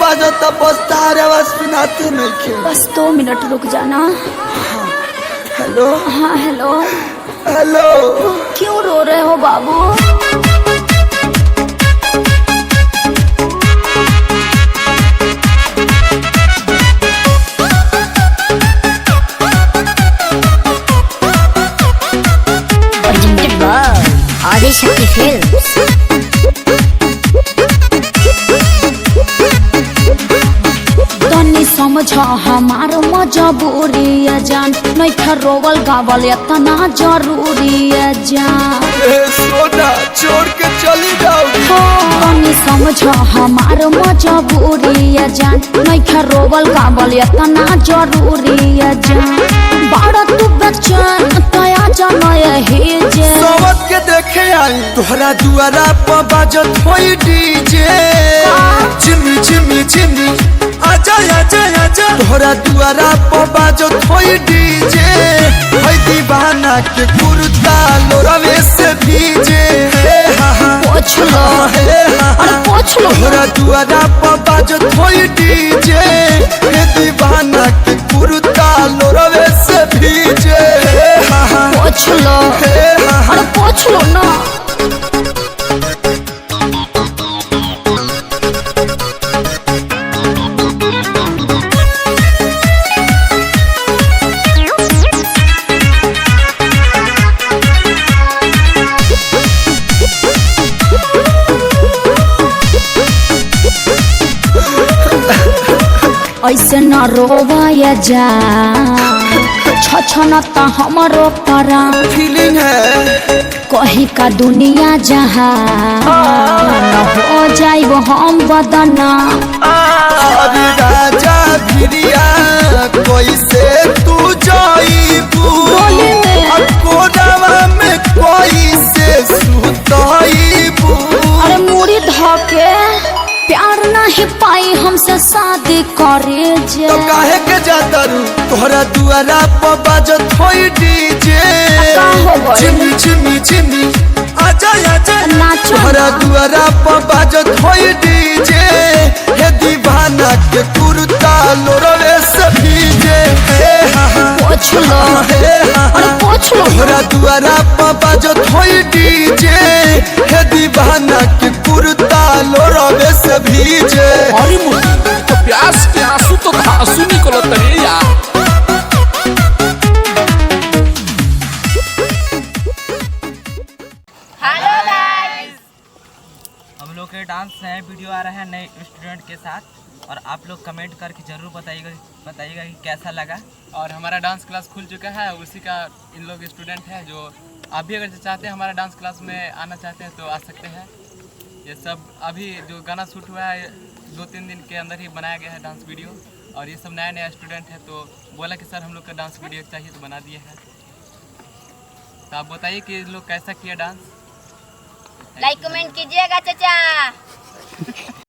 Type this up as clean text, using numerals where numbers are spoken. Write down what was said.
बाजो तो बस्तार आवाज सुनाते नहीं के। बस 2 मिनट रुक जाना। हेलो। हाँ हेलो। हेलो। क्यों रो रहे हो बाबू? आदिशक्ति फिल्म्स। तनी समझ हमार मजबूरी है जान, नहीं रोवल गावल इतना जरूरी है जान। सोना छोड़ के चली जाओ। तनी समझ हमार मजबूरी है जान, नहीं रोवल गावल इतना जरूरी है जान। बड़ा तू बच्चन तया जाना यही जे सोवत के देखे आई तोहरा दुआरा पर बाजत होई डीजे। चिमी चिमी चिमी आजा आजा आजा तोहरा दुआरा पर बाजत होई डीजे। है दीवाना के कुर्ता लोरवे से भीजे। पोछ लो अरे पोछ लो। तोहरा दुआरा पर बाजत होई डीजे। है दीवाना के कुर्ता लोरवे से भीजे। पोछ लो अरे पोछ लो ना। ऐसे न रोवाया जा, छछनता हमरो परा। फीलिंग है कहीं का दुनिया जहाँ न हो जाइब हम बदना। अरे राजा भिरिया कैसे तू जाइबू। कोरावा में कैसे सुताइबू। अरे मुड़ी धके प्यार नहीं पाई हमसे शादी करे जे। तो काहे के जाता रू तोहरा दुआरा पर बाजत होई डीजे। चिमी चिमी चिमी आजा आजा नाचो तोहरा दुआरा पर बाजत होई डीजे। हे दीवाना के कुर्ता लोरवे से भीजे। पोछ लो अरे पोछ लो। तोहरा दुआरा पर बाजत होई डीजे। हे दीवाना के कुर्ता लोरवे से भीजे। अरे मुर्गी तो प्यास के आंसू तो आंसू निकलत रे यार। हेलो गाइस, हम लोग के डांस नए वीडियो आ रहे हैं नए स्टूडेंट के साथ, और आप लोग कमेंट करके ज़रूर बताइएगा कि कैसा लगा। और हमारा डांस क्लास खुल चुका है, उसी का इन लोग स्टूडेंट है जो आप भी अगर चाहते हैं हमारा डांस क्लास में आना चाहते हैं तो आ सकते हैं। ये सब अभी जो गाना शूट हुआ है 2-3 दिन के अंदर ही बनाया गया है डांस वीडियो, और ये सब नया नया स्टूडेंट है तो बोला कि सर हम लोग का डांस वीडियो चाहिए तो बना दिए हैं। तो आप बताइए कि लोग कैसा किया डांस। लाइक कमेंट कीजिएगा चाचा।